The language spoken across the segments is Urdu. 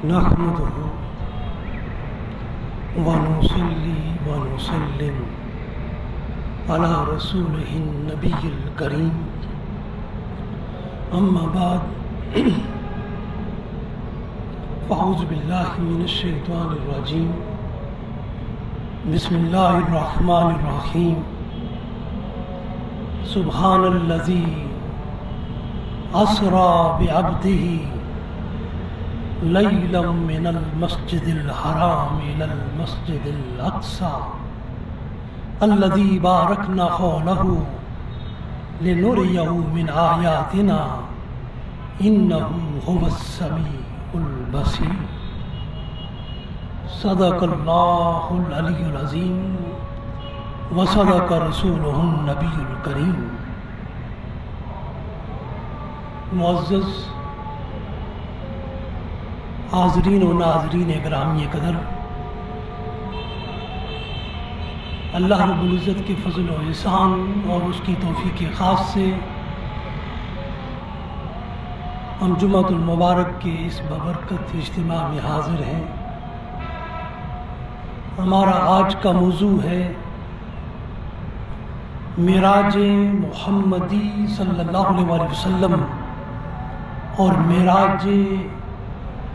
نحمده ونصلي ونسلم على رسوله النبي الكريم أما بعد فأعوذ بالله من الشيطان الرجيم بسم الله الرحمن الرحيم سبحان الذي أسرى بعبده ليلا من المسجد الحرام إلى المسجد الأقصى الذي باركنا حوله لنريه من آياتنا إنه هو السميع البصير صدق الله العلي العظيم وصدق رسوله النبي الكريم۔ معزز حاضرین و ناظرین گرامی قدر، اللہ رب العزت کے فضل و احسان اور اس کی توفیق خاص سے ہم جمعۃ المبارک کے اس ببرکت اجتماع میں حاضر ہیں۔ ہمارا آج کا موضوع ہے معراج محمدی صلی اللہ علیہ وسلم اور معراج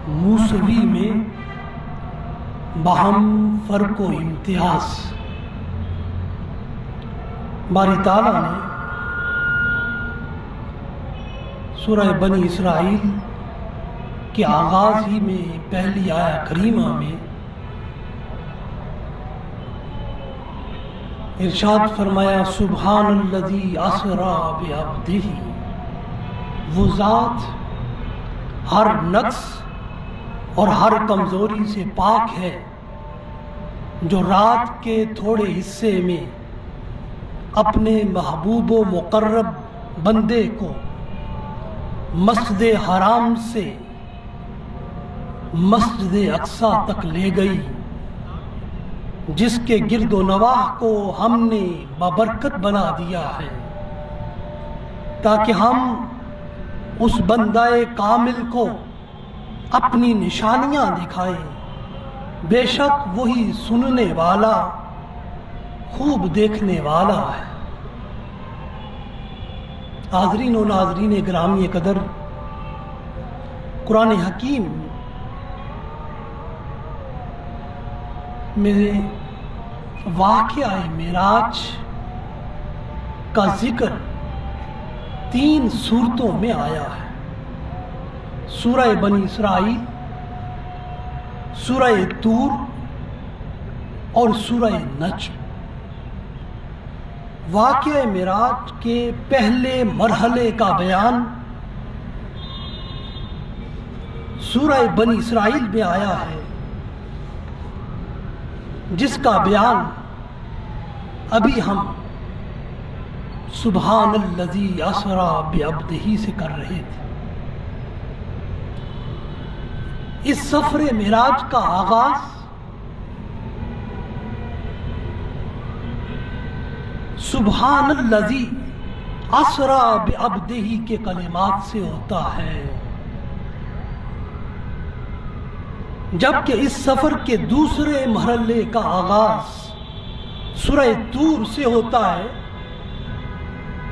موسوی میں باہم فرق و امتیاز۔ باری تعالیٰ نے سورہ بنی اسرائیل کے آغاز ہی میں پہلی آیہ کریمہ میں ارشاد فرمایا سبحان الذی اسری بعبدہ، وہ ذات ہر نقص اور ہر کمزوری سے پاک ہے جو رات کے تھوڑے حصے میں اپنے محبوب و مقرب بندے کو مسجد حرام سے مسجد اقصی تک لے گئی، جس کے گرد و نواح کو ہم نے بابرکت بنا دیا ہے تاکہ ہم اس بندہ کامل کو اپنی نشانیاں دکھائیں، بے شک وہی سننے والا خوب دیکھنے والا ہے۔ حاضرین و ناظرین گرامی قدر، قرآن حکیم میں واقعہ معراج کا ذکر 3 صورتوں میں آیا ہے، سورہ بنی اسرائیل، سورہ طور اور سورہ نجم۔ واقعہ معراج کے پہلے مرحلے کا بیان سورہ بنی اسرائیل میں آیا ہے، جس کا بیان ابھی ہم سبحان الذی اسری بعبدہ سے کر رہے تھے۔ اس سفر معراج کا آغاز سبحان الذی اسری بعبدہ کے کلمات سے ہوتا ہے، جبکہ اس سفر کے دوسرے مرحلے کا آغاز سورہ طور سے ہوتا ہے،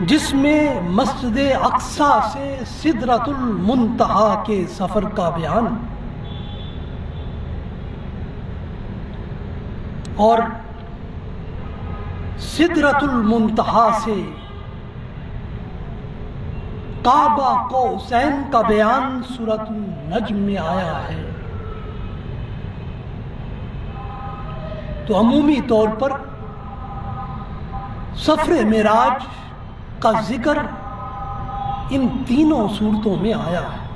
جس میں مسجد اقصی سے سدرۃ المنتہا کے سفر کا بیان اور سدرۃ المنتہا سے کعبہ قوسین کا بیان سورۃ النجم میں آیا ہے۔ تو عمومی طور پر سفر معراج کا ذکر ان تینوں صورتوں میں آیا ہے۔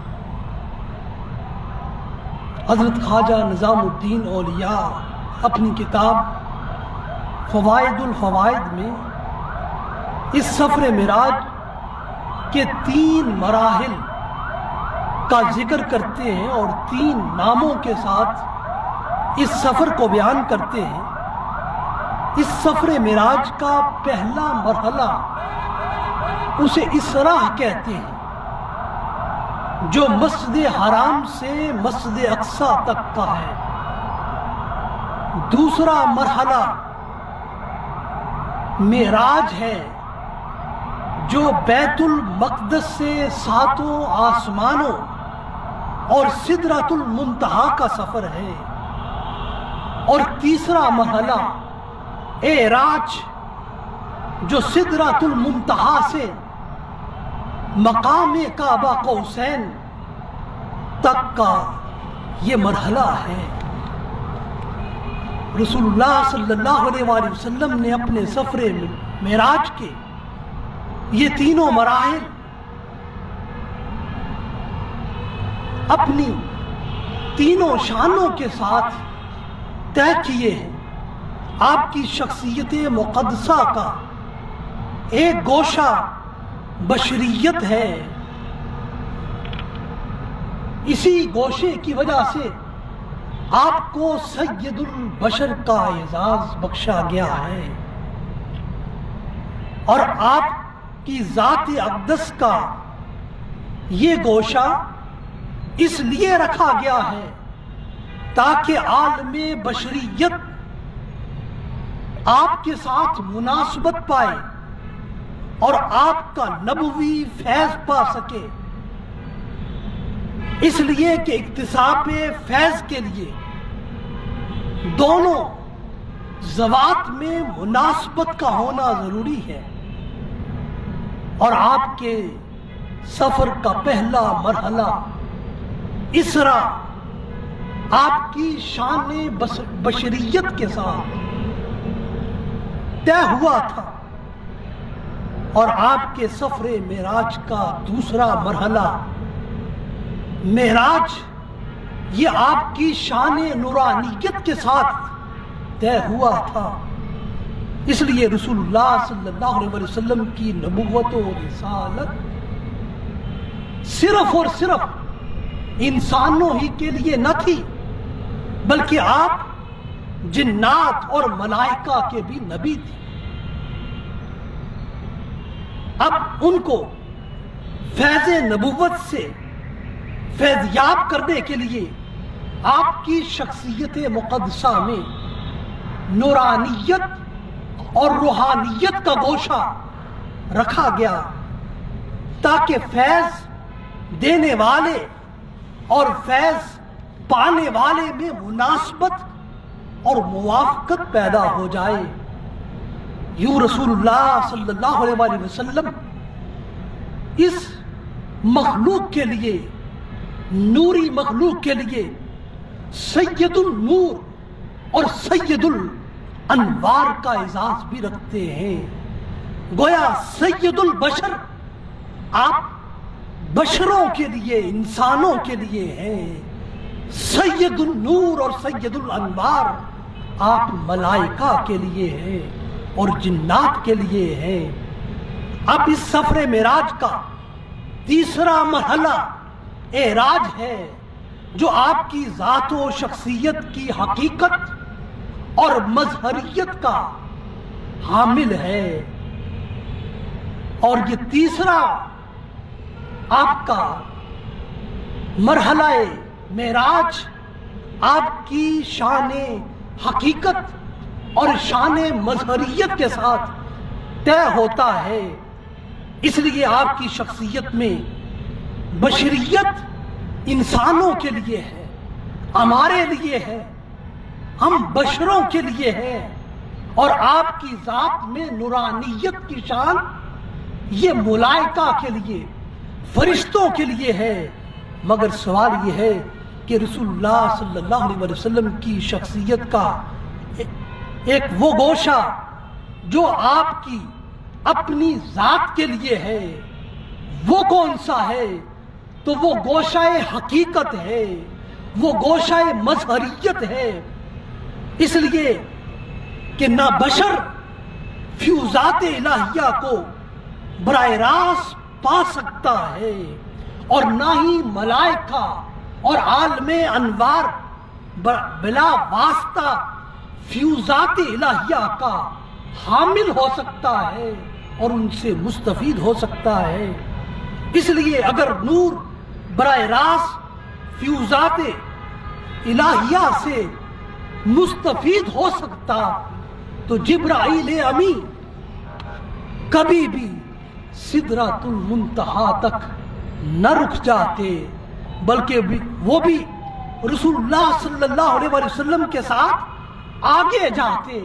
حضرت خواجہ نظام الدین اولیاء اپنی کتاب فوائد الفوائد میں اس سفر معراج کے 3 مراحل کا ذکر کرتے ہیں اور 3 ناموں کے ساتھ اس سفر کو بیان کرتے ہیں۔ اس سفر معراج کا پہلا مرحلہ اسے اسراء کہتے ہیں، جو مسجد حرام سے مسجد اقصی تک کا ہے۔ دوسرا مرحلہ معراج ہے، جو بیت المقدس سے ساتوں آسمانوں اور سدرۃ المنتہا کا سفر ہے۔ اور تیسرا مرحلہ اعراج، جو سدرۃ المنتہا سے مقام کعبہ قوسین تک کا یہ مرحلہ ہے۔ رسول اللہ صلی اللہ علیہ وآلہ وسلم نے اپنے سفر معراج کے یہ تینوں مراحل اپنی تینوں شانوں کے ساتھ طے کیے ہیں۔ آپ کی شخصیت مقدسہ کا ایک گوشہ بشریت ہے، اسی گوشے کی وجہ سے آپ کو سید البشر کا اعزاز بخشا گیا ہے، اور آپ کی ذات اقدس کا یہ گوشہ اس لیے رکھا گیا ہے تاکہ عالم بشریت آپ کے ساتھ مناسبت پائے اور آپ کا نبوی فیض پا سکے۔ اس لیے کہ اکتساب فیض کے لیے دونوں ذوات میں مناسبت کا ہونا ضروری ہے، اور آپ کے سفر کا پہلا مرحلہ اسرا آپ کی شان بشریت کے ساتھ طے ہوا تھا، اور آپ کے سفر معراج کا دوسرا مرحلہ معراج یہ آپ کی شان نورانیت کے ساتھ طے ہوا تھا۔ اس لیے رسول اللہ صلی اللہ علیہ وسلم کی نبوت و رسالت صرف اور صرف انسانوں ہی کے لیے نہ تھی، بلکہ آپ جنات اور ملائکہ کے بھی نبی تھے۔ اب ان کو فیض نبوت سے فیضیاب کرنے کے لیے آپ کی شخصیت مقدسہ میں نورانیت اور روحانیت کا گوشہ رکھا گیا، تاکہ فیض دینے والے اور فیض پانے والے میں مناسبت اور موافقت پیدا ہو جائے۔ یوں رسول اللہ صلی اللہ علیہ وآلہ وسلم اس مخلوق کے لیے، نوری مخلوق کے لیے سید النور اور سید الانوار کا اعزاز بھی رکھتے ہیں۔ گویا سید البشر آپ بشروں کے لیے، انسانوں کے لیے ہیں، سید النور اور سید الانوار آپ ملائکہ کے لیے ہیں اور جنات کے لیے ہیں۔ اب اس سفر معراج کا تیسرا مرحلہ اعراج ہے، جو آپ کی ذات و شخصیت کی حقیقت اور مظہریت کا حامل ہے، اور یہ تیسرا آپ کا مرحلہ معراج آپ کی شان حقیقت اور شان مظہریت کے ساتھ طے ہوتا ہے۔ اس لیے آپ کی شخصیت میں بشریت انسانوں کے لیے ہے، ہمارے لیے ہے، ہم بشروں کے لیے ہے، اور آپ کی ذات میں نورانیت کی شان یہ ملائکہ کے لیے، فرشتوں کے لیے ہے۔ مگر سوال یہ ہے کہ رسول اللہ صلی اللہ علیہ وسلم کی شخصیت کا ایک وہ گوشہ جو آپ کی اپنی ذات کے لیے ہے، وہ کون سا ہے؟ تو وہ گوشہ حقیقت ہے، وہ گوشہ مظہریت ہے۔ اس لیے کہ نہ بشر فیوزات الہیہ کو براہ راست پا سکتا ہے، اور نہ ہی ملائکہ اور عالم انوار بلا واسطہ فیوزات الہیہ کا حامل ہو سکتا ہے اور ان سے مستفید ہو سکتا ہے۔ اس لیے اگر نور براہ راست فیوزات الہیہ سے مستفید ہو سکتا تو جبرائیل امی کبھی بھی سدرۃ المنتہا تک نہ رک جاتے، بلکہ وہ بھی رسول اللہ صلی اللہ علیہ وسلم کے ساتھ آگے جاتے،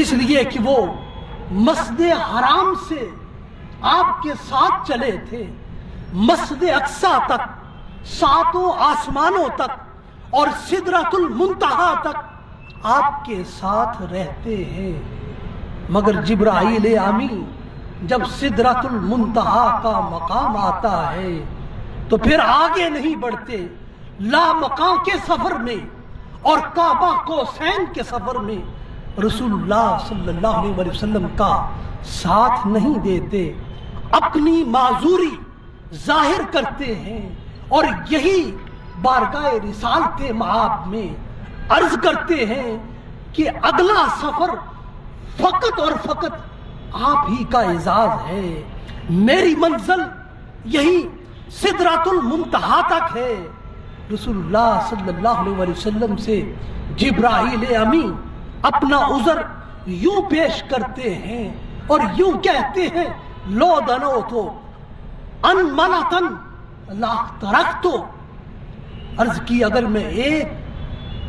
اس لیے کہ وہ مسجد حرام سے آپ کے ساتھ چلے تھے، مسجد اقصی تک، ساتوں آسمانوں تک اور سدرۃ المنتہا تک آپ کے ساتھ رہتے ہیں۔ مگر جبرائیل امی جب سدرۃ المنتہا کا مقام آتا ہے تو پھر آگے نہیں بڑھتے، لا مقام کے سفر میں اور کعبہ قوسین کے سفر میں رسول اللہ صلی اللہ علیہ وسلم کا ساتھ نہیں دیتے، اپنی معذوری ظاہر کرتے ہیں اور یہی بارگاہ رسالت مآب میں عرض کرتے ہیں کہ اگلا سفر فقط اور فقط آپ ہی کا اعزاز ہے، میری منزل یہی سدرۃ المنتہا تک ہے۔ رسول اللہ صلی اللہ علیہ وسلم سے جبرائیل امی اپنا عذر یوں پیش کرتے ہیں اور یوں کہتے ہیں، لو دنو تو ان ملتن لاکھ ترختو، عرض کی اگر میں ایک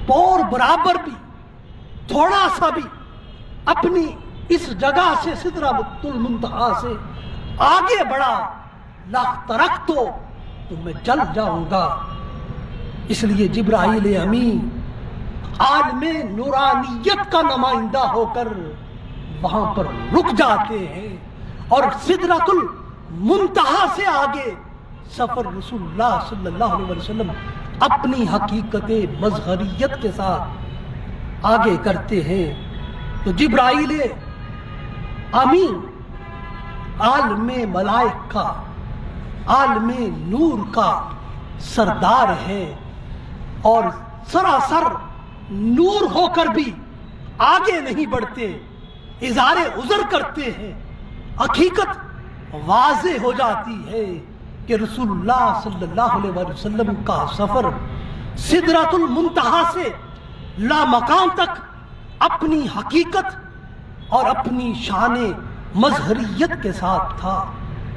پور برابر بھی تھوڑا سا بھی اپنی اس جگہ سے سدرۃ المنتہا سے آگے بڑھا لاکھ ترختو تو میں چل جاؤں گا۔ اس لیے جبرائیل امی عالم نورانیت کا نمائندہ ہو کر وہاں پر رک جاتے ہیں اور سدرۃ المنتہا سے آگے سفر رسول اللہ صلی اللہ علیہ وسلم اپنی حقیقت مظہریت کے ساتھ آگے کرتے ہیں۔ تو جبرائیل امی عالم ملائک کا، عالم نور کا سردار ہے اور سراسر نور ہو کر بھی آگے نہیں بڑھتے، اظہار عذر کرتے ہیں۔ حقیقت واضح ہو جاتی ہے کہ رسول اللہ صلی اللہ علیہ وسلم کا سفر سدرۃ المنتہا سے لامقام تک اپنی حقیقت اور اپنی شان مظہریت کے ساتھ تھا۔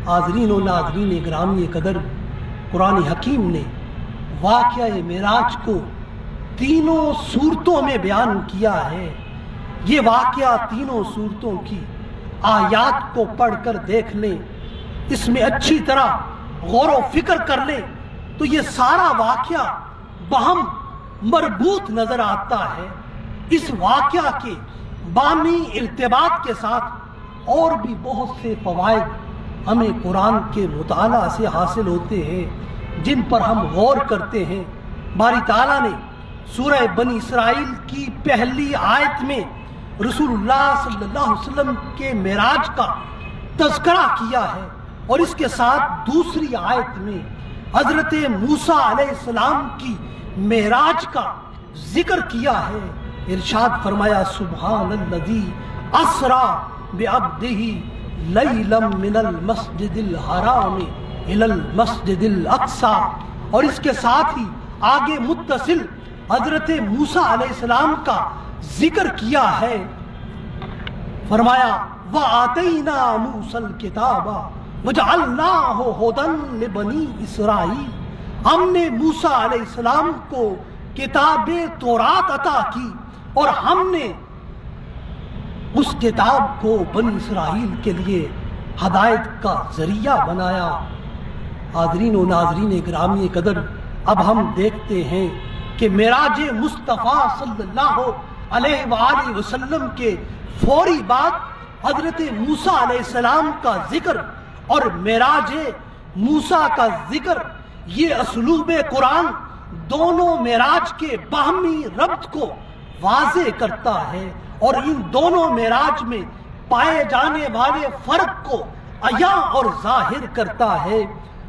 حاضرین و ناظرین گرامی قدر، قرآن حکیم نے واقعہ معراج کو تینوں صورتوں میں بیان کیا ہے۔ یہ واقعہ تینوں صورتوں کی آیات کو پڑھ کر دیکھ لیں، اس میں اچھی طرح غور و فکر کر لیں تو یہ سارا واقعہ باہم مربوط نظر آتا ہے۔ اس واقعہ کے باہمی ارتباط کے ساتھ اور بھی بہت سے فوائد ہمیں قرآن کے مطالعہ سے حاصل ہوتے ہیں جن پر ہم غور کرتے ہیں۔ باری تعالیٰ نے سورہ بنی اسرائیل کی پہلی آیت میں رسول اللہ صلی اللہ علیہ وسلم کے معراج کا تذکرہ کیا ہے اور اس کے ساتھ دوسری آیت میں حضرت موسیٰ علیہ السلام کی معراج کا ذکر کیا ہے۔ ارشاد فرمایا، سبحان الذی اسریٰ بعبدہ لیلا من المسجد الحرام الی المسجد الاقصیٰ، اور اس کے ساتھ ہی آگے متصل حضرت موسیٰ علیہ السلام کا ذکر کیا ہے۔ فرمایا، وَآتَيْنَا مُوسَى الْكِتَابَ وَجَعَلْنَاهُ هُدًى لِبَنِي إِسْرَائِيلَ، ہم نے موسیٰ علیہ السلام کو کتاب تورات عطا کی اور ہم نے اس کتاب کو بنی اسرائیل کے لیے ہدایت کا ذریعہ بنایا۔ حاضرین و ناظرین گرامی قدر، اب ہم دیکھتے ہیں کہ معراج مصطفیٰ صلی اللہ علیہ وآلہ وسلم کے فوری بعد حضرت موسیٰ علیہ السلام کا ذکر اور معراج موسیٰ کا ذکر، یہ اسلوب قرآن دونوں معراج کے باہمی ربط کو واضح کرتا ہے اور ان دونوں معراج میں پائے جانے والے فرق کو عیاں اور ظاہر کرتا ہے۔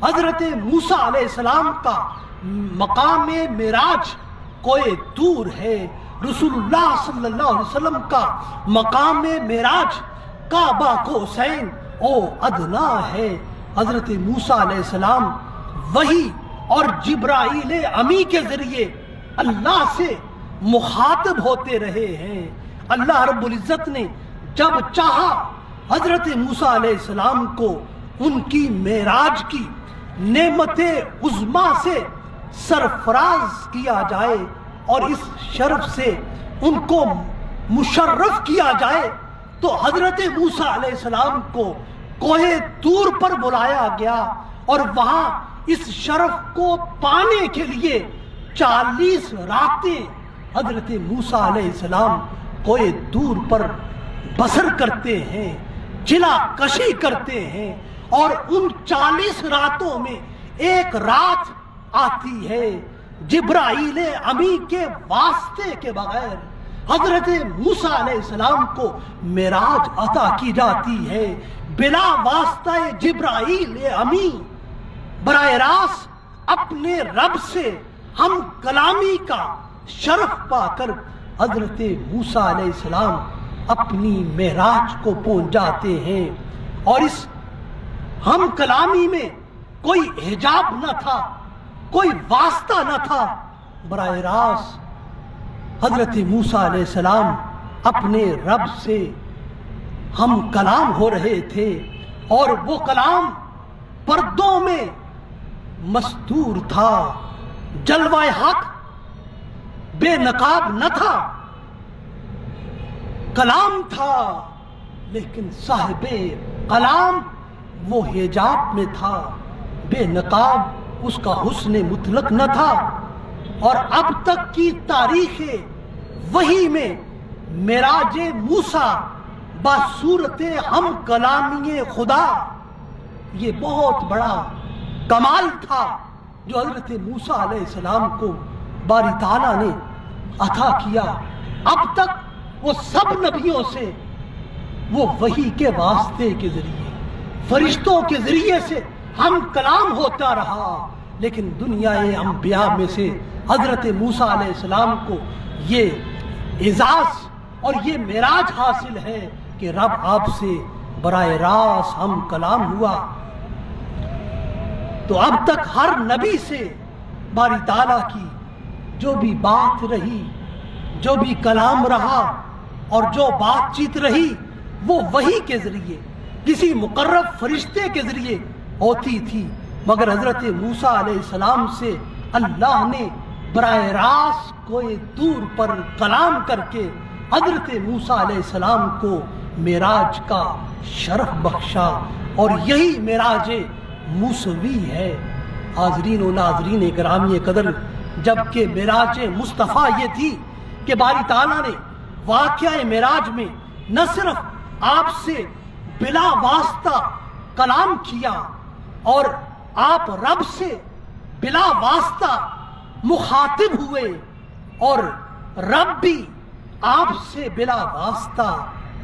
حضرت موسیٰ علیہ السلام کا مقام معراج کوئی دور ہے، رسول اللہ صلی اللہ علیہ وسلم کا مقام معراج کعبہ قوسین او ادنا ہے۔ حضرت موسیٰ علیہ السلام وحی اور جبرائیل امی کے ذریعے اللہ سے مخاطب ہوتے رہے ہیں۔ اللہ رب العزت نے جب چاہا حضرت موسیٰ علیہ السلام کو ان کی معراج کی نعمت عظمیٰ سے سرفراز کیا جائے اور اس شرف سے ان کو مشرف کیا جائے، تو حضرت موسیٰ علیہ السلام کو کوہ طور پر بلایا گیا اور وہاں اس شرف کو پانے کے لیے 40 راتیں حضرت موسیٰ علیہ السلام کوہ طور پر بسر کرتے ہیں، چلا کشی کرتے ہیں، اور ان 40 راتوں میں ایک رات آتی ہے جبرائیل امی کے واسطے کے بغیر حضرت موسیٰ علیہ السلام کو معراج عطا کی جاتی ہے، بلا واسطہ جبرائیل امی براہ راست اپنے رب سے ہم کلامی کا شرف پا کر حضرت موسیٰ علیہ السلام اپنی معراج کو پہنچ جاتے ہیں۔ اور اس ہم کلامی میں کوئی حجاب نہ تھا، کوئی واسطہ نہ تھا، براہ راست حضرت موسیٰ علیہ السلام اپنے رب سے ہم کلام ہو رہے تھے، اور وہ کلام پردوں میں مستور تھا، جلوہ حق بے نقاب نہ تھا، کلام تھا لیکن صاحب کلام وہ حجاب میں تھا، بے نقاب اس کا حسن مطلق نہ تھا۔ اور اب تک کی تاریخ وحی میں معراج موسیٰ بصورت ہم کلامی خدا یہ بہت بڑا کمال تھا جو حضرت موسیٰ علیہ السلام کو باری تعالیٰ نے عطا کیا۔ اب تک وہ سب نبیوں سے وہ وحی کے واسطے کے ذریعے فرشتوں کے ذریعے سے ہم کلام ہوتا رہا، لیکن دنیا انبیاء میں سے حضرت موسیٰ علیہ السلام کو یہ اعزاز اور یہ معراج حاصل ہے کہ رب آپ سے براہ راست ہم کلام ہوا۔ تو اب تک ہر نبی سے باری تعالیٰ کی جو بھی بات رہی، جو بھی کلام رہا اور جو بات چیت رہی، وہ وحی کے ذریعے کسی مقرب فرشتے کے ذریعے ہوتی تھی، مگر حضرت موسیٰ علیہ السلام سے اللہ نے براہ راست کوہ طور پر کلام کر کے حضرت موسیٰ علیہ السلام کو معراج کا شرف بخشا، اور یہی معراج موسوی ہے۔ حاضرین و ناظرین گرامی قدر، جبکہ معراج مصطفیٰ یہ تھی کہ باری تعالیٰ نے واقعہ معراج میں نہ صرف آپ سے بلا واسطہ کلام کیا اور آپ رب سے بلا واسطہ مخاطب ہوئے، اور رب بھی آپ سے بلا واسطہ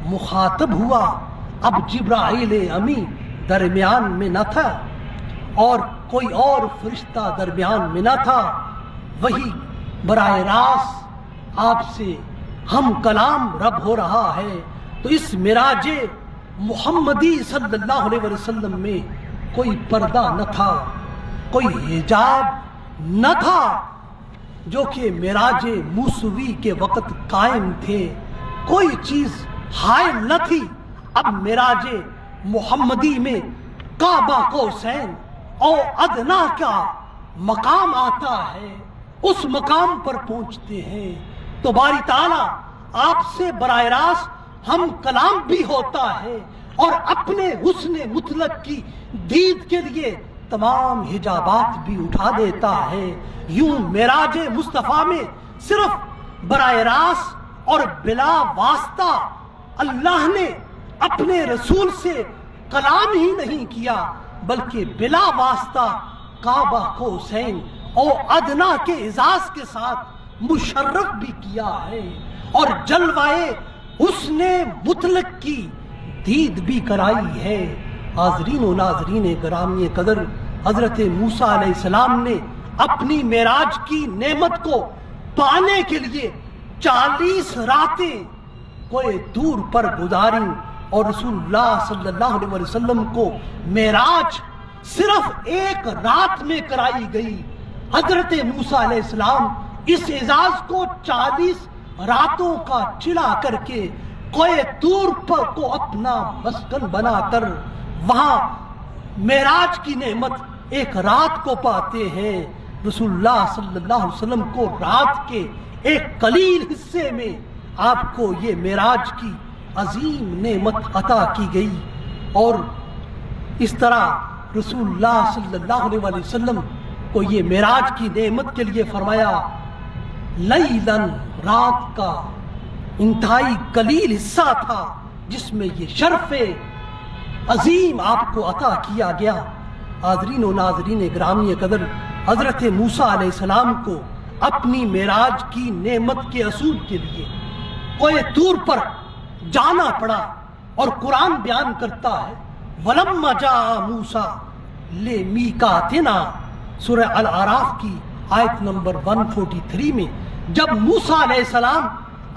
مخاطب ہوا۔ اب جبرائیل امی درمیان میں نہ تھا اور کوئی اور فرشتہ درمیان میں نہ تھا، وہی براہ راست آپ سے ہم کلام رب ہو رہا ہے۔ تو اس معراج محمدی صلی اللہ علیہ وسلم میں کوئی پردہ نہ تھا، کوئی حجاب نہ تھا، جو کہ معراج موسوی کے وقت قائم تھے، کوئی چیز حائل نہ تھی۔ اب معراج محمدی میں کعبہ قوسین او ادنا کا مقام آتا ہے، اس مقام پر پہنچتے ہیں تو باری تعالیٰ آپ سے براہ راست ہم کلام بھی ہوتا ہے، اور اپنے حسن مطلق کی دید کے لیے تمام حجابات بھی اٹھا دیتا ہے۔ یوں معراج مصطفیٰ میں صرف براہ راست اور بلا واسطہ اللہ نے اپنے رسول سے کلام ہی نہیں کیا، بلکہ بلا واسطہ کعبہ قوسین اور ادنا کے اعزاز کے ساتھ مشرف بھی کیا ہے، اور جلوہ حسن مطلق کی دید بھی کرائی ہے۔ حاضرین و ناظرین گرامی قدر، حضرت موسیٰ علیہ السلام نے اپنی معراج کی نعمت کو پانے کے لیے 40 راتیں کوہ طور پر گزاری، اور رسول اللہ صلی اللہ علیہ وسلم کو معراج صرف ایک رات میں کرائی گئی۔ حضرت موسیٰ علیہ السلام اس اعزاز کو 40 راتوں کا چلا کر کے کوہ طور پر کو اپنا مسکن بنا کر وہاں معراج کی نعمت ایک رات کو پاتے ہیں۔ رسول اللہ صلی اللہ علیہ وسلم کو رات کے ایک قلیل حصے میں آپ کو یہ معراج کی عظیم نعمت عطا کی گئی، اور اس طرح رسول اللہ صلی اللہ علیہ وسلم کو یہ معراج کی نعمت کے لیے فرمایا لیلاً، رات کا انتہائی قلیل حصہ تھا جس میں یہ شرف عظیم آپ کو عطا کیا گیا۔ حاضرین و ناظرین گرامی قدر، حضرت موسیٰ علیہ السلام کو اپنی معراج کی نعمت کے اصول کے لیے کوہ طور پر جانا پڑا، اور قرآن بیان کرتا ہے وَلَمَّا جَاءَ مُوسَىٰ لِمِيقَاتِنَا، سورہ الاعراف کی آیت نمبر 143 میں جب موسیٰ علیہ السلام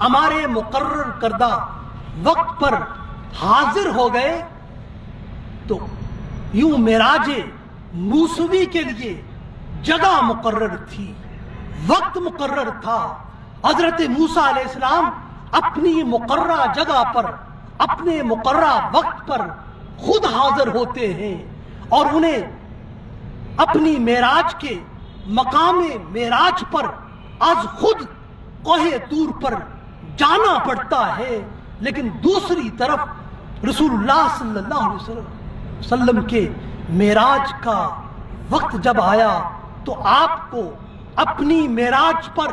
ہمارے مقرر کردہ وقت پر حاضر ہو گئے تو یوں معراج موسوی کے لیے جگہ مقرر تھی، وقت مقرر تھا۔ حضرت موسیٰ علیہ السلام اپنی مقررہ جگہ پر اپنے مقررہ وقت پر خود حاضر ہوتے ہیں، اور انہیں اپنی معراج کے مقام معراج پر از خود کوہ طور پر جانا پڑتا ہے۔ لیکن دوسری طرف رسول اللہ صلی اللہ علیہ وسلم کے معراج کا وقت جب آیا تو آپ کو اپنی معراج پر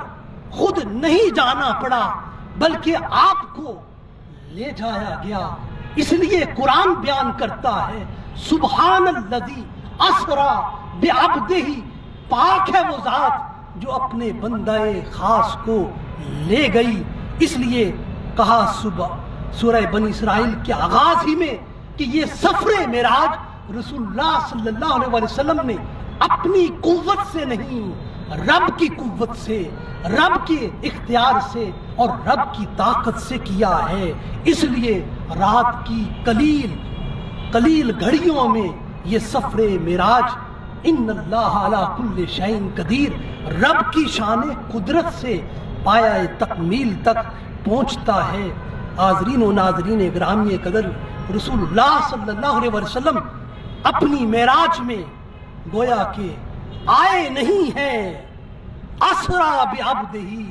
خود نہیں جانا پڑا، بلکہ آپ کو لے جایا گیا۔ اس لیے قرآن بیان کرتا ہے سبحان الذی اسری بعبدہ، پاک ہے وہ ذات جو اپنے بندہ خاص کو لے گئی۔ اس لیے کہا سورہ بنی اسرائیل کے آغاز ہی میں کہ یہ سفر معراج رسول اللہ صلی اللہ علیہ وسلم نے اپنی قوت سے نہیں، رب کی قوت سے، رب کے اختیار سے اور رب کی طاقت سے کیا ہے۔ اس لیے رات کی قلیل گھڑیوں میں یہ سفر معراج ان اللہ علی کل شیء قدیر، رب کی شان قدرت سے پایہ تکمیل تک پہنچتا ہے۔ حاضرین و ناظرین گرامی قدر، رسول اللہ صلی اللہ علیہ وسلم اپنی معراج میں گویا کہ آئے نہیں ہیں، اسریٰ بعبدہ،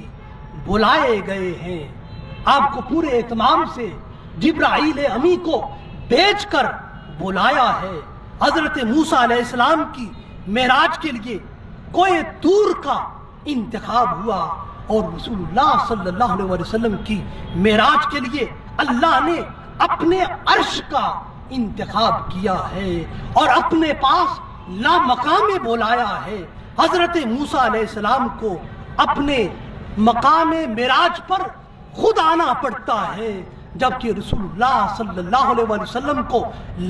بلائے گئے ہیں۔ آپ کو پورے اہتمام سے جبرائیل امی کو بھیج کر بلایا ہے۔ حضرت موسیٰ علیہ السلام کی معراج کے لیے کوہ طور کا انتخاب ہوا، اور رسول اللہ صلی اللہ علیہ وسلم کی معراج کے لیے اللہ نے اپنے عرش کا انتخاب کیا ہے اور اپنے پاس لامقام بلایا ہے۔ حضرت موسیٰ علیہ السلام کو اپنے مقام معراج پر خود آنا پڑتا ہے، جبکہ رسول اللہ صلی اللہ علیہ وسلم کو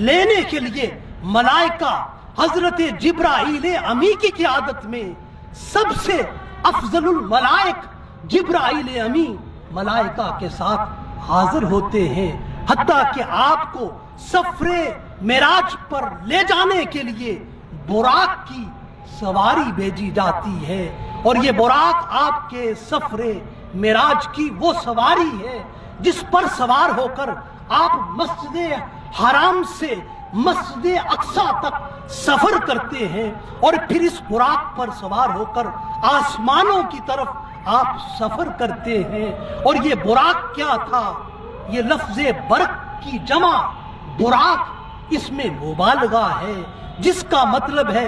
لینے کے لیے ملائکہ حضرت جبرائیل امی کی قیادت میں سب سے افضل الملائک جبرائیل امی ملائکہ کے ساتھ حاضر ہوتے ہیں، حتیٰ کہ آپ کو سفر معراج پر لے جانے کے لیے براق کی سواری بھیجی جاتی ہے، اور یہ براق آپ کے سفر معراج کی وہ سواری ہے جس پر سوار ہو کر آپ مسجد حرام سے مسجد اقصیٰ تک سفر کرتے ہیں، اور پھر اس براق پر سوار ہو کر آسمانوں کی طرف آپ سفر کرتے ہیں۔ اور یہ براق کیا تھا؟ یہ لفظ برق کی جمع براق، اس میں مبالغہ ہے، جس کا مطلب ہے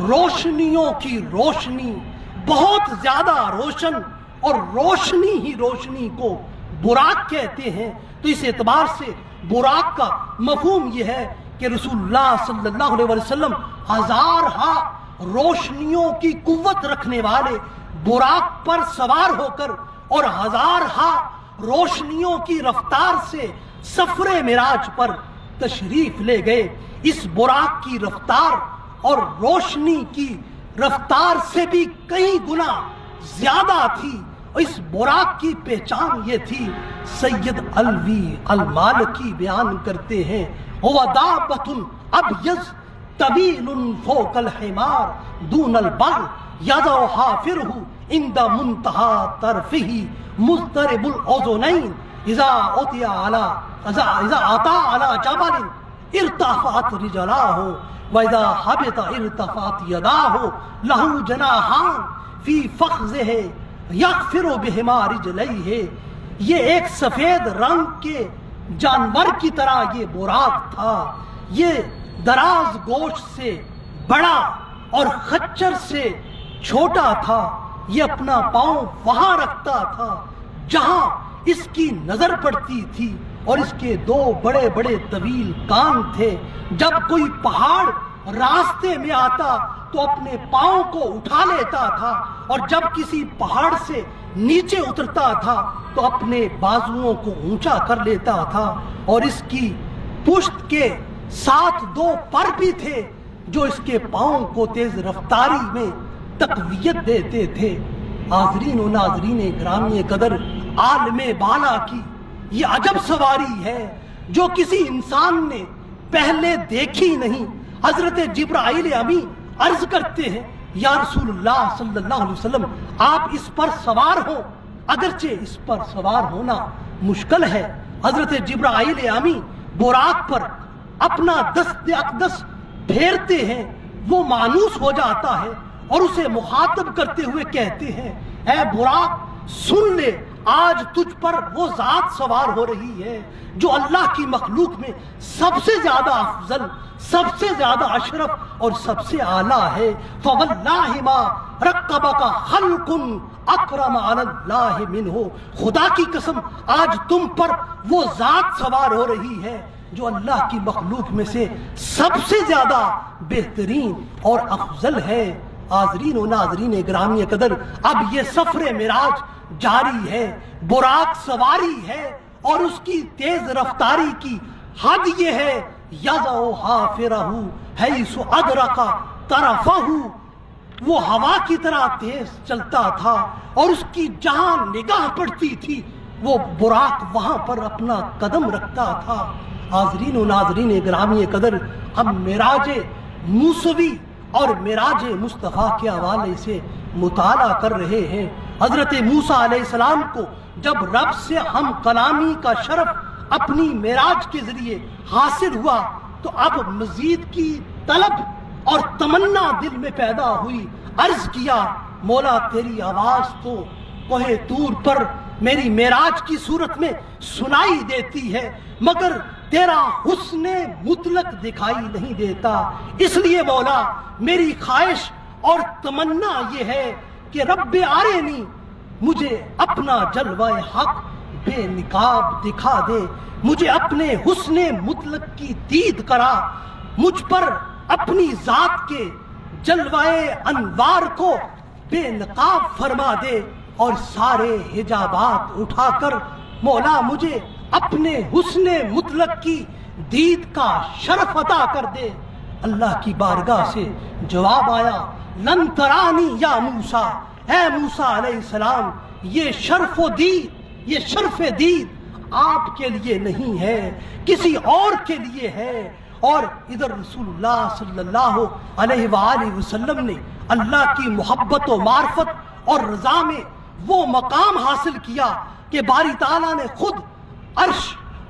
روشنیوں کی روشنی، بہت زیادہ روشن، اور روشنی ہی روشنی کو براق کہتے ہیں۔ تو اس اعتبار سے براق کا مفہوم یہ ہے کہ رسول اللہ صلی اللہ علیہ وسلم ہزارہا روشنیوں کی قوت رکھنے والے براق پر سوار ہو کر اور ہزارہا روشنیوں کی رفتار سے سفر معراج پر تشریف لے گئے۔ اس براق کی رفتار اور روشنی کی رفتار سے بھی کئی گنا زیادہ تھی، اور اس براق کی پہچان یہ تھی، سید علوی المالکی بیان کرتے ہیں، هو دابۃ ابیض طویل فوق الحمار دون البغل یضع حافرہ عند منتہا طرفہ مضطرب الاذنین اذا اطا علی جبل ارتفعت رجلاہ وَإِذَا حَبِطَ ارتفعت يَدَاهُ لَهُ جَنَاحَانِ فِي فَخْذِهِ يَغْفِرُ بِهِمَا رِجْلَيْهِ۔ یہ ایک سفید رنگ کے جانور کی طرح یہ براق تھا، یہ دراز گوشت سے بڑا اور خچر سے چھوٹا تھا، یہ اپنا پاؤں وہاں رکھتا تھا جہاں اس کی نظر پڑتی تھی، اور اس کے دو بڑے بڑے طویل کان تھے۔ جب کوئی پہاڑ راستے میں آتا تو اپنے پاؤں کو اٹھا لیتا تھا، اور جب کسی پہاڑ سے نیچے اترتا تھا تو اپنے بازوؤں کو اونچا کر لیتا تھا، اور اس کی پشت کے ساتھ دو پر بھی تھے جو اس کے پاؤں کو تیز رفتاری میں تقویت دیتے تھے۔ حاضرین و ناظرین گرامی قدر، عالم بالا کی یہ عجب سواری ہے جو کسی انسان نے پہلے دیکھی نہیں۔ حضرت جبرائیل امین عرض کرتے ہیں یا رسول اللہ صلی اللہ علیہ وسلم آپ اس پر سوار ہو، اگرچہ اس پر سوار ہونا مشکل ہے۔ حضرت جبرائیل امین براق پر اپنا دست اقدس پھیرتے ہیں، وہ مانوس ہو جاتا ہے اور اسے مخاطب کرتے ہوئے کہتے ہیں اے براق سن لے، آج تجھ پر وہ ذات سوار ہو رہی ہے جو اللہ کی مخلوق میں سب سے زیادہ افضل، سب سے زیادہ اشرف اور سب سے اعلیٰ ہے۔ فواللہ ما رکبک خلق اکرم علی اللہ منہ، خدا کی قسم آج تم پر وہ ذات سوار ہو رہی ہے جو اللہ کی مخلوق میں سے سب سے زیادہ بہترین اور افضل ہے۔ حاضرین و ناظرین گرامی قدر، اب یہ سفر معراج جاری ہے، براق سواری ہے، اور اس کی تیز رفتاری کی حد یہ ہے یضع حافرہ حیث ادرک طرفہ، وہ ہوا کی طرح تیز چلتا تھا اور اس کی جہاں نگاہ پڑتی تھی وہ براق وہاں پر اپنا قدم رکھتا تھا۔ حاضرین و ناظرین گرامی قدر، ہم معراج موسوی اور معراج مصطفیٰ کے حوالے سے مطالعہ کر رہے ہیں۔ حضرت موسیٰ علیہ السلام کو جب رب سے ہم کلامی کا شرف اپنی معراج کے ذریعے حاصل ہوا تو اب مزید کی طلب اور تمنا دل میں پیدا ہوئی۔ عرض کیا مولا تیری آواز تو کوہ طور پر میری معراج کی صورت میں سنائی دیتی ہے، مگر تیرا حسن مطلق دکھائی نہیں دیتا، اس لیے مولا میری خواہش اور تمنا یہ ہے کہ رب آرینی مجھے اپنا جلوہ حق بے نقاب دکھا دے، مجھے اپنے حسن مطلق کی دید کرا، مجھ پر اپنی ذات کے جلوہ انوار کو بے نقاب فرما دے، اور سارے حجابات اٹھا کر مولا مجھے اپنے حسن مطلق کی دید کا شرف عطا کر دے۔ اللہ کی بارگاہ سے جواب آیا لن ترانی یا موسیٰ، اے موسیٰ علیہ السلام یہ شرف و دید، یہ شرف دید آپ کے لیے نہیں ہے، کسی اور کے لیے ہے۔ اور ادھر رسول اللہ صلی اللہ علیہ وآلہ وسلم نے اللہ کی محبت و معرفت اور رضا میں وہ مقام حاصل کیا کہ باری تعالیٰ نے خود عرش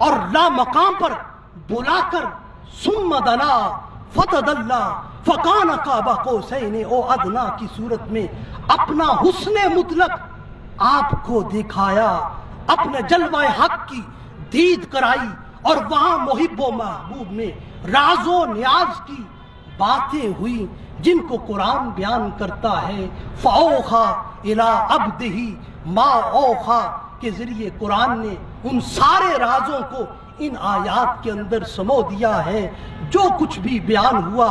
اور لا مقام پر بلا کر ثم دنا فتدلی فکان قاب قوسین او ادنی کی صورت میں اپنا حسن مطلق آپ کو دکھایا، اپنے جلوہ حق کی دید کرائی، اور وہاں محب و محبوب میں راز و نیاز کی باتیں ہوئی جن کو قرآن بیان کرتا ہے فَأَوْحَىٰ إِلَىٰ عَبْدِهِ مَا أَوْحَىٰ کے ذریعے قرآن نے ان سارے رازوں کو ان آیات کے اندر سمو دیا ہے۔ جو کچھ بھی بیان ہوا،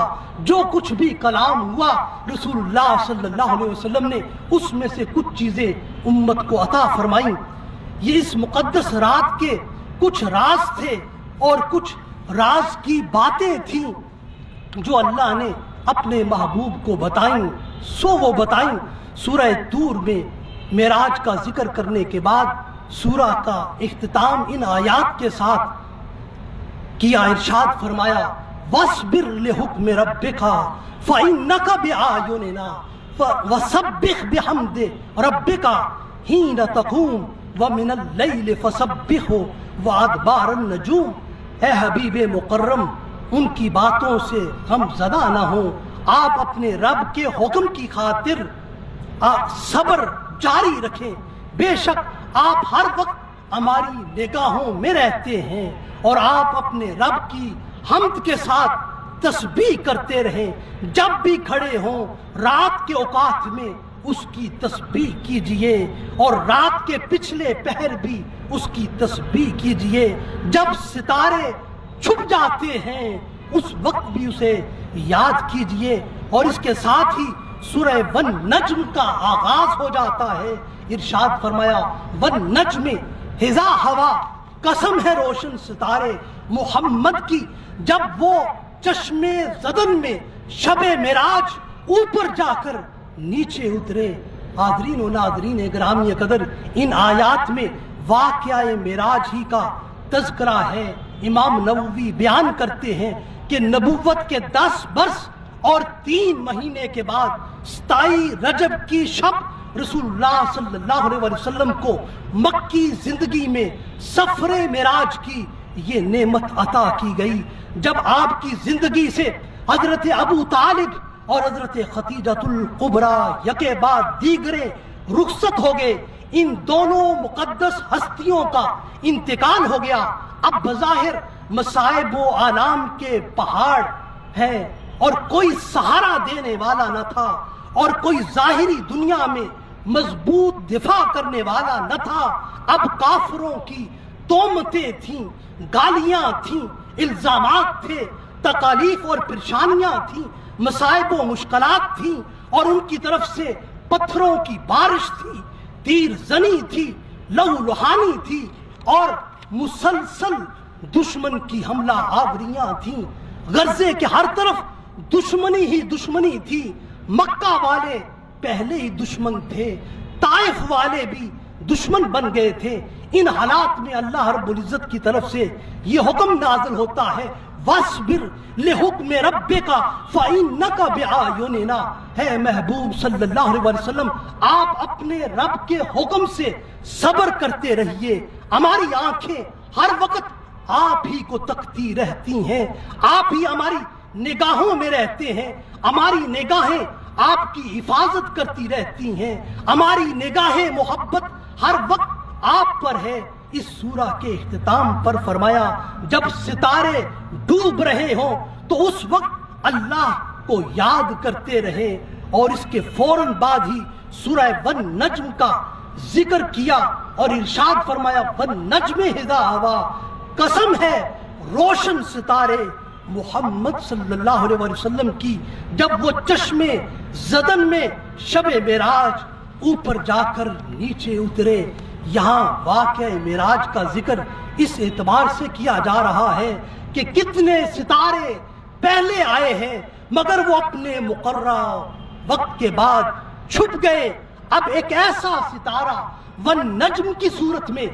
جو کچھ بھی کلام ہوا، رسول اللہ صلی اللہ علیہ وسلم نے اس میں سے کچھ چیزیں امت کو عطا فرمائیں۔ یہ اس مقدس رات کے کچھ راز تھے اور کچھ راز کی باتیں تھیں جو اللہ نے اپنے محبوب کو بتائیں، سو وہ بتائیں۔ سورہ طور میں معراج کا ذکر کرنے کے بعد سورہ کا اختتام ان آیات کے ساتھ کیا، ارشاد فرمایا وَاصْبِرْ لِحُكْمِ رَبِّكَ فَإِنَّكَ بِأَعْيُنِنَا وَسَبِّحْ بِحَمْدِ رَبِّكَ حِينَ تَقُومُ وَمِنَ اللَّيْلِ فَسَبِّحْهُ وَأَدْبَارَ النُّجُومِ۔ اے حبیب مکرم، ان کی باتوں سے غم زدہ نہ ہوں، آپ اپنے رب کے حکم کی خاطر صبر جاری رکھیں، بے شک آپ ہر وقت ہماری نگاہوں میں رہتے ہیں، اور آپ اپنے رب کی حمد کے ساتھ تسبیح کرتے رہیں، جب بھی کھڑے ہوں رات کے اوقات میں اس کی تسبیح کیجئے، اور رات کے پچھلے پہر بھی اس کی تسبیح کیجئے، جب ستارے چھپ جاتے ہیں اس وقت بھی اسے یاد کیجئے۔ اور اس کے ساتھ ہی سورہ والنجم کا آغاز ہو جاتا ہے، ارشاد فرمایا والنجم اذا ہوا، قسم ہے روشن ستارے محمد کی جب وہ چشم زدن میں شب معراج اوپر جا کر نیچے اترے۔ حاضرین و ناظرین گرامی قدر، ان آیات میں واقعہ معراج ہی کا تذکرہ ہے۔ امام نووی بیان کرتے ہیں کہ نبوت کے 10 برس اور 3 مہینے کے بعد 27 رجب کی شب رسول اللہ صلی اللہ علیہ وسلم کو مکی زندگی میں سفر معراج کی یہ نعمت عطا کی گئی، جب آپ کی زندگی سے حضرت ابو طالب اور حضرت خدیجۃ الکبریٰ یکے بعد دیگرے رخصت ہو گئے۔ ان دونوں مقدس ہستیوں کا انتقال ہو گیا۔ اب بظاہر مصائب و آلام کے پہاڑ ہیں، اور کوئی سہارا دینے والا نہ تھا، اور کوئی ظاہری دنیا میں مضبوط دفاع کرنے والا نہ تھا۔ اب کافروں کی تہمتیں تھیں، گالیاں تھیں، الزامات تھے، تکالیف اور پریشانیاں تھیں، مصائب و مشکلات تھیں، اور ان کی طرف سے پتھروں کی بارش تھی، تیر زنی تھی، لہو لہانی تھی، اور مسلسل دشمن کی حملہ آوریاں تھیں۔ غزے کے ہر طرف دشمنی ہی دشمنی تھی۔ مکہ والے پہلے ہی دشمن تھے، طائف والے بھی دشمن بن گئے تھے۔ ان حالات میں اللہ رب العزت کی طرف سے یہ حکم نازل ہوتا ہے وَاصْبِرْ لِحُكْمِ رَبِّكَ فَإِنَّكَ بِأَعْيُنِنَا۔ اے محبوب صلی اللہ علیہ وسلم، آپ اپنے رب کے حکم سے صبر کرتے رہیے۔ ہماری آنکھیں ہر وقت آپ ہی کو تکتی رہتی ہیں، آپ ہی ہماری نگاہوں میں رہتے ہیں، ہماری نگاہیں آپ کی حفاظت کرتی رہتی ہیں، ہماری نگاہیں محبت ہر وقت آپ پر ہے۔ اس سورہ کے اختتام پر فرمایا جب ستارے ڈوب رہے ہوں تو اس وقت اللہ کو یاد کرتے رہیں، اور اس کے فوراً بعد ہی سورہ والنجم کا ذکر کیا اور ارشاد فرمایا والنجم اذا ہوا، قسم ہے روشن ستارے محمد صلی اللہ علیہ وسلم کی جب وہ چشم زدن میں شب معراج اوپر جا کر نیچے اترے۔ یہاں واقعہ معراج کا ذکر اس اعتبار سے کیا جا رہا ہے کہ کتنے ستارے پہلے آئے ہیں مگر وہ اپنے مقررہ وقت کے بعد چھپ گئے۔ اب ایک ایسا ستارہ والنجم کی صورت میں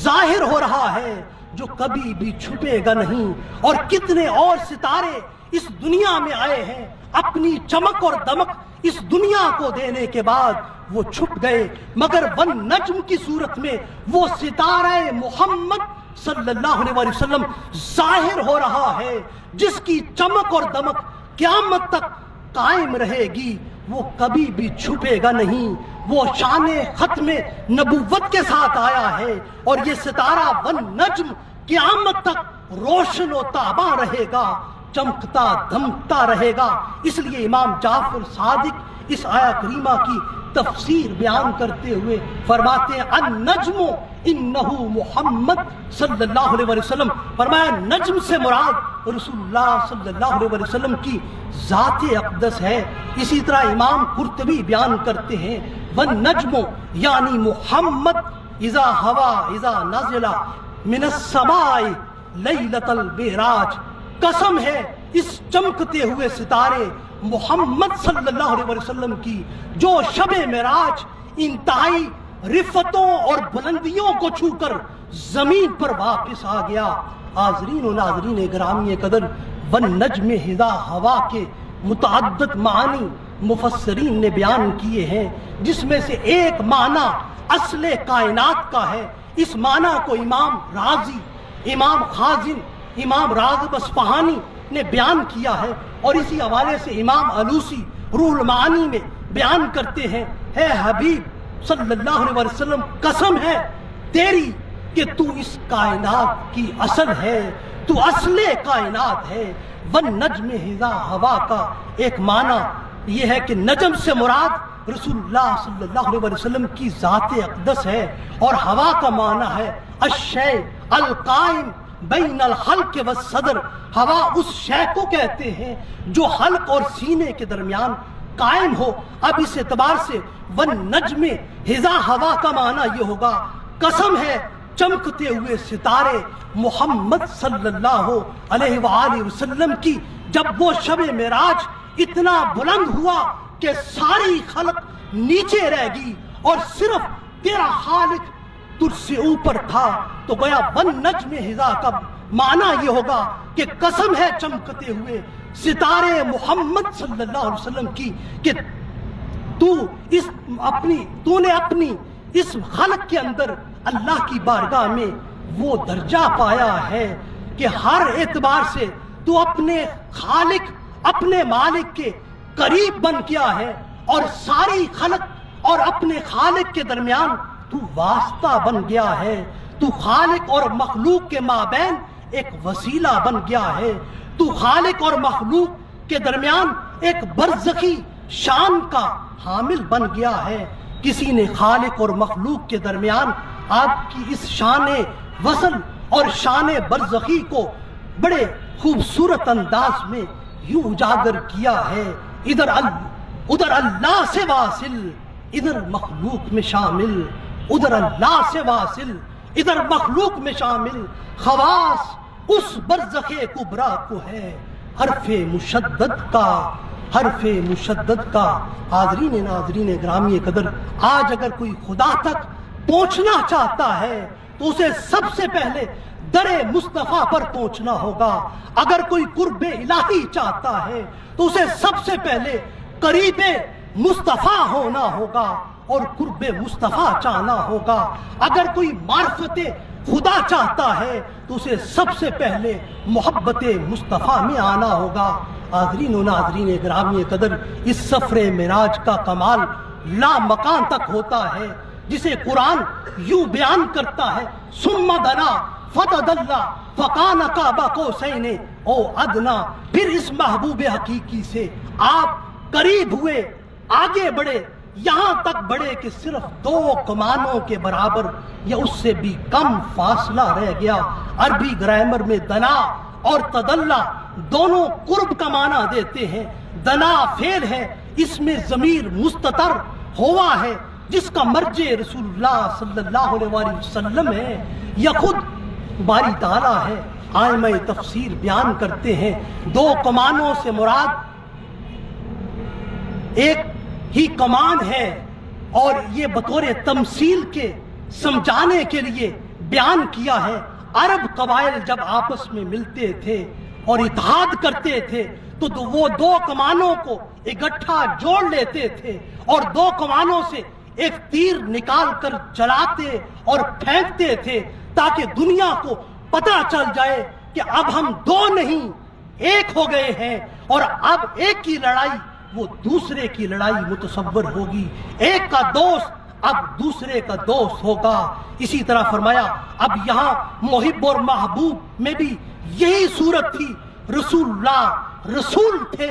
ظاہر ہو رہا ہے جو کبھی بھی چھپے گا نہیں، اور کتنے اور ستارے اس دنیا میں آئے ہیں، اپنی چمک اور دمک اس دنیا کو دینے کے بعد وہ چھپ گئے، مگر والنجم کی صورت میں وہ ستارہ محمد صلی اللہ علیہ وسلم ظاہر ہو رہا ہے، جس کی چمک اور دمک قیامت تک قائم رہے گی، وہ کبھی بھی چھپے گا نہیں۔ وہ شان ختم نبوت کے ساتھ آیا ہے، اور یہ ستارہ والنجم قیامت تک روشن و تاباں رہے گا، چمکتا دمکتا رہے گا۔ اس لیے امام جعفر صادق اس آیہ کریمہ کی تفسیر بیان کرتے ہوئے فرماتے ہیں النجم انہو محمد صلی اللہ علیہ وسلم، فرمایا نجم سے مراد رسول اللہ صلی اللہ علیہ وسلم کی ذات اقدس ہے۔ اسی طرح امام قرطبی بیان کرتے ہیں والنجم یعنی محمد اذا ہوا اذا نزل من السماء لیلۃ المعراج، قسم ہے اس چمکتے ہوئے ستارے محمد صلی اللہ علیہ وسلم کی جو شب معراج انتہائی رفتوں اور بلندیوں کو چھو کر زمین پر واپس آ گیا۔ حاضرین و ناظرین گرامی قدر، والنجم اذا ہوا کے متعدد معانی مفسرین نے بیان کیے ہیں، جس میں سے ایک معنی اصل کائنات کا ہے۔ اس معنی کو امام رازی، امام خازن، امام راغب اصفہانی نے بیان کیا ہے، اور اسی حوالے سے امام علوسی روح المعانی میں بیان کرتے ہیں، اے حبیب صلی اللہ علیہ وسلم، قسم ہے تیری کہ تو اس کائنات کی اصل ہے، تو اصل کائنات ہے۔ والنجم اذا ہوا کا ایک معنی یہ ہے کہ نجم سے مراد رسول اللہ صلی اللہ علیہ وسلم کی ذات اقدس ہے، اور ہوا کا معنی ہے الشیء القائم بین الحلق والصدر۔ ہوا اس شے کو کہتے ہیں جو حلق اور سینے کے درمیان قائم ہو۔ اب اس اعتبار سے والنجم اذا ہوا کا معنی یہ ہوگا، قسم ہے چمکتے ہوئے ستارے محمد صلی اللہ علیہ وآلہ وسلم کی، جب وہ شب معراج اتنا بلند ہوا کہ ساری خلق نیچے رہ گئی اور صرف تیرا خالق تجھ سے اوپر تھا، تو گویا والنجم اذا کا معنی یہ ہوگا کہ قسم ہے چمکتے ہوئے ستارے محمد صلی اللہ علیہ وسلم کی کہ تو نے اپنی اس خلق کے اندر اللہ کی بارگاہ میں وہ درجہ پایا ہے کہ ہر اعتبار سے تو اپنے خالق، اپنے مالک کے قریب بن گیا ہے، اور ساری خلق اور اپنے خالق کے درمیان تو واسطہ بن گیا ہے، تو خالق اور مخلوق کے مابین ایک وسیلہ بن گیا ہے، تو خالق اور مخلوق کے درمیان ایک برزخی شان کا حامل بن گیا ہے۔ کسی نے خالق اور مخلوق کے درمیان آپ کی اس شان وصل اور شان برزخی کو بڑے خوبصورت انداز میں یوں اجاگر کیا ہے، ادھر اللہ سے واصل، ادھر مخلوق میں شامل، ادھر اللہ سے واصل، ادھر مخلوق میں شامل، خواص اس برزخ کبریٰ کو ہے حرف مشدد کا۔ حاضرین ناظرین گرامی قدر، آج اگر کوئی خدا تک پہنچنا چاہتا ہے تو اسے سب سے پہلے در مصطفیٰ پر پہنچنا ہوگا۔ اگر کوئی قرب الہی چاہتا ہے تو اسے سب سے پہلے قریب مصطفیٰ ہونا ہوگا اور قرب مصطفیٰ چاہنا ہوگا۔ اگر کوئی معرفت خدا چاہتا ہے تو اسے سب سے پہلے محبت مصطفیٰ میں آنا ہوگا۔ حاضرین و ناظرین گرامی قدر، اس سفر معراج کا کمال لا مکان تک ہوتا ہے، جسے قرآن یوں بیان کرتا ہے، ثم دنا فتدلی فکان قاب قوسین او ادنی۔ پھر اس محبوب حقیقی سے آپ قریب ہوئے، آگے بڑھے، یہاں تک بڑھے کہ صرف 2 کمانوں کے برابر یا اس سے بھی کم فاصلہ رہ گیا۔ عربی گرامر میں دنا اور تدلی دونوں قرب کا معنی دیتے ہیں۔ دنا فعل ہے، اس میں ضمیر مستتر ہوا ہے جس کا مرجع رسول اللہ صلی اللہ علیہ وآلہ وسلم ہے یا خود باری تعالیٰ ہے۔ ائمہ تفسیر بیان کرتے ہیں 2 کمانوں سے مراد ایک ہی کمان ہے، اور یہ بطور تمثیل کے سمجھانے کے لیے بیان کیا ہے۔ عرب قبائل جب آپس میں ملتے تھے اور اتحاد کرتے تھے تو وہ 2 کمانوں کو اکٹھا جوڑ لیتے تھے اور 2 کمانوں سے ایک تیر نکال کر چلاتے اور پھینکتے تھے تاکہ دنیا کو پتہ چل جائے کہ اب ہم 2 نہیں 1 ہو گئے ہیں، اور اب ایک کی لڑائی وہ دوسرے کی لڑائی متصور ہوگی، ایک کا دوست اب دوسرے کا دوست ہوگا۔ اسی طرح فرمایا اب یہاں محب اور محبوب میں بھی یہی صورت تھی۔ رسول اللہ رسول تھے،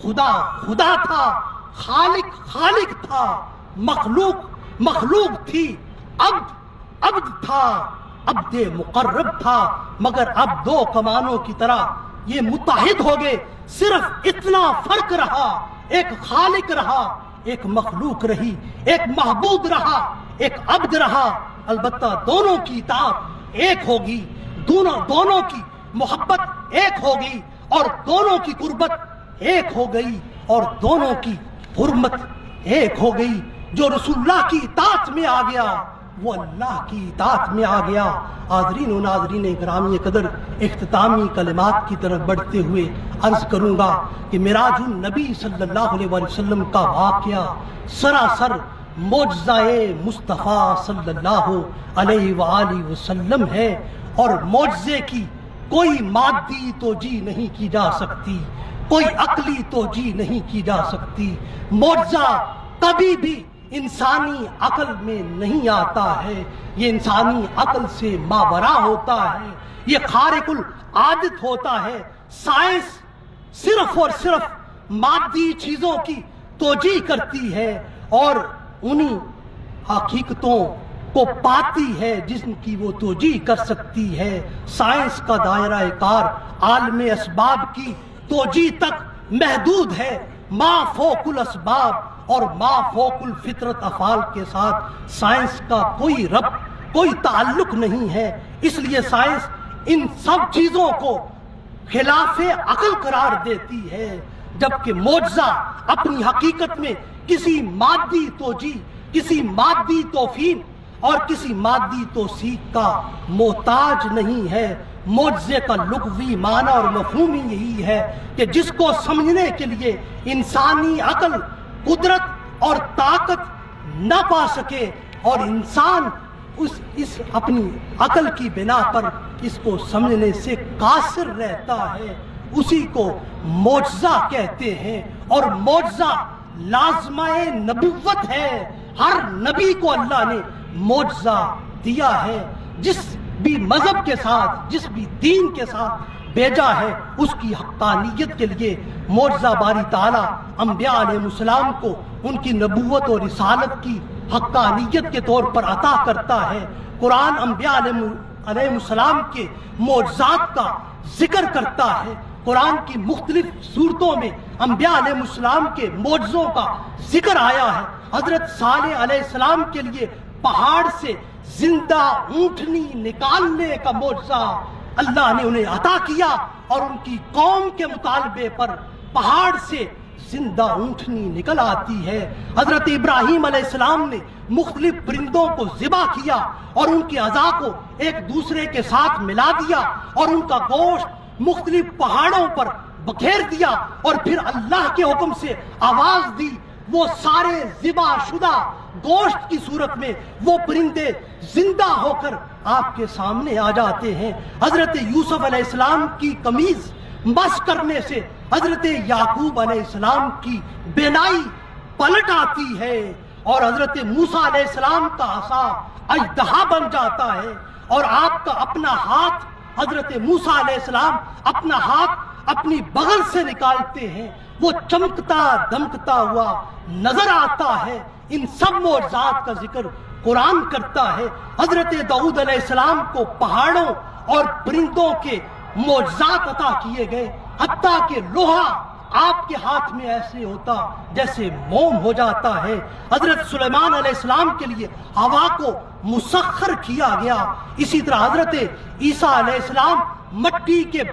خدا خدا تھا، خالق تھا، مخلوق تھی، عبد تھا، عبد مقرب تھا، مگر اب 2 کمانوں کی طرح یہ متحد ہو گئے۔ صرف اتنا فرق رہا، ایک خالق رہا، ایک مخلوق رہی، ایک محبوب رہا، ایک عبد رہا۔ البتہ دونوں کی اطاعت ایک ہوگی، دونوں کی محبت ایک ہوگی، اور دونوں کی قربت ایک ہو گئی، اور دونوں کی حرمت ایک ہو گئی۔ جو رسول اللہ کی اطاعت میں آ گیا وہ اللہ کی اطاعت میں آ گیا۔ حاضرین و ناظرین گرامی قدر، اختتامی کلمات کی طرف بڑھتے ہوئے عرض کروں گا کہ معراج النبی صلی اللہ علیہ وسلم کا واقعہ سراسر معجزہ مصطفیٰ صلی اللہ علیہ وآلہ وسلم ہے، اور معجزے کی کوئی مادی توجیہ نہیں کی جا سکتی، کوئی عقلی توجیہ نہیں کی جا سکتی۔ معجزہ کبھی بھی انسانی عقل میں نہیں آتا ہے، یہ انسانی عقل سے ماورا ہوتا ہے، یہ خارق العادت ہوتا ہے۔ سائنس صرف اور صرف مادی چیزوں کی توجیہ کرتی ہے اور انہی حقیقتوں کو پاتی ہے جن کی وہ توجیہ کر سکتی ہے۔ سائنس کا دائرہ کار عالم اسباب کی توجیہ تک محدود ہے، ما فوق الاسباب اور ما فوق الفطرت افعال کے ساتھ سائنس کا کوئی ربط، کوئی تعلق نہیں ہے۔ اس لیے سائنس ان سب چیزوں کو خلاف عقل قرار دیتی ہے، جبکہ معجزہ اپنی حقیقت میں کسی مادی توجیہ، کسی مادی توفیق اور کسی مادی توثیق کا محتاج نہیں ہے۔ معجزے کا لغوی معنی اور مفہوم ہی یہی ہے کہ جس کو سمجھنے کے لیے انسانی عقل قدرت اور طاقت نہ پا سکے اور انسان اس اپنی عقل کی بنا پر اس کو سمجھنے سے قاصر رہتا ہے، اسی کو معجزہ کہتے ہیں۔ اور معجزہ لازمہ نبوت ہے، ہر نبی کو اللہ نے معجزہ دیا ہے۔ جس بھی مذہب کے ساتھ، جس بھی دین کے ساتھ بھیجا ہے، اس کی حقانیت کے لیے معجزہ باری تعالیٰ انبیاء علیہ السلام کو ان کی نبوت اور رسالت کی حقانیت کے طور پر عطا کرتا ہے۔ قرآن انبیاء علیہ السلام کے معجزات کا ذکر کرتا ہے۔ قرآن کی مختلف صورتوں میں انبیاء علیہ السلام کے معجزوں کا ذکر آیا ہے۔ حضرت صالح علیہ السلام کے لیے پہاڑ سے زندہ اونٹنی نکالنے کا معجزہ اللہ نے انہیں عطا کیا، اور ان کی قوم کے مطالبے پر پہاڑ سے زندہ اونٹنی نکل آتی ہے۔ حضرت ابراہیم علیہ السلام نے مختلف پرندوں کو ذبح کیا اور ان کی اعضاء کو ایک دوسرے کے ساتھ ملا دیا اور ان کا گوشت مختلف پہاڑوں پر بکھیر دیا، اور پھر اللہ کے حکم سے آواز دی، وہ سارے ذبح شدہ گوشت کی صورت میں وہ پرندے زندہ ہو کر آپ کے سامنے آ جاتے ہیں۔ حضرت یوسف علیہ السلام کی قمیض مس کرنے سے حضرت یعقوب علیہ السلام کی بینائی پلٹ آتی ہے، اور حضرت موسیٰ علیہ السلام کا عصا اژدہا بن جاتا ہے، اور آپ کا اپنا ہاتھ، حضرت موسیٰ علیہ السلام اپنا ہاتھ اپنی بغل سے نکالتے ہیں، وہ چمکتا دمکتا ہوا نظر آتا ہے۔ ان سب معجزات کا ذکر قرآن کرتا ہے۔ حضرت داؤد علیہ السلام کو پہاڑوں اور پرندوں کے معجزات عطا کیے گئے، حتیٰ کہ لوہا آپ کے ہاتھ میں ایسے ہوتا جیسے موم ہو جاتا ہے۔ حضرت سلیمان علیہ السلام کے لیے ہوا کو مسخر کیا گیا۔ اسی طرح حضرت عیسیٰ علیہ السلام مٹی کے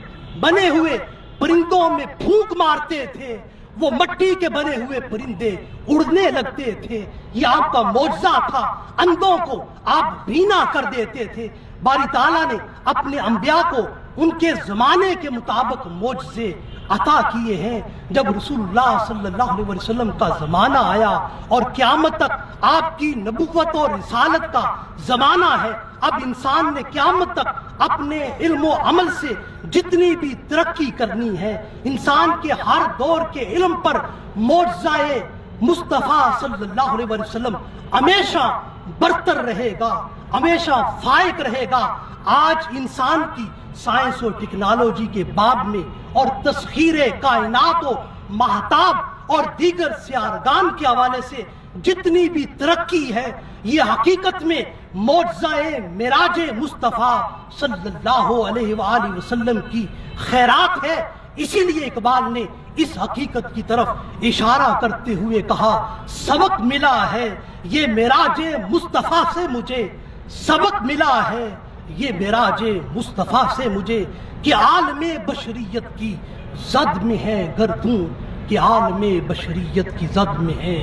بنے ہوئے پرندوں میں پھونک مارتے تھے، وہ مٹی کے بنے ہوئے پرندے اڑنے لگتے تھے، یہ آپ کا معجزہ تھا۔ اندھوں کو آپ بینا کر دیتے تھے۔ باری تعالیٰ نے اپنے انبیاء کو ان کے زمانے کے مطابق معجزے عطا کیے ہیں۔ جب رسول اللہ صلی اللہ علیہ وسلم کا زمانہ آیا اور قیامت تک آپ کی نبوت اور رسالت کا زمانہ ہے، اب انسان نے قیامت تک اپنے علم و عمل سے جتنی بھی ترقی کرنی ہے، انسان کے ہر دور کے علم پر معجزہ مصطفیٰ صلی اللہ علیہ وسلم ہمیشہ برتر رہے گا، ہمیشہ فائق رہے گا۔ آج انسان کی سائنس اور ٹیکنالوجی کے باب میں اور تسخیر کائنات و مہتاب اور دیگر سیارگان کے حوالے سے جتنی بھی ترقی ہے، یہ حقیقت میں معجزہ معراج مصطفیٰ صلی اللہ علیہ وآلہ وسلم کی خیرات ہے۔ اسی لیے اقبال نے اس حقیقت کی طرف اشارہ کرتے ہوئے کہا، سبق ملا ہے یہ معراج مصطفیٰ سے مجھے، سبق ملا ہے یہ معراج مصطفیٰ سے مجھے، کہ عالم بشریت کی زد میں ہے گردوں، کہ عالم بشریت کی زد میں ہے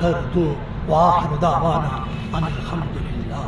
گردوں۔ وآخر دعوانا ان الحمدللہ۔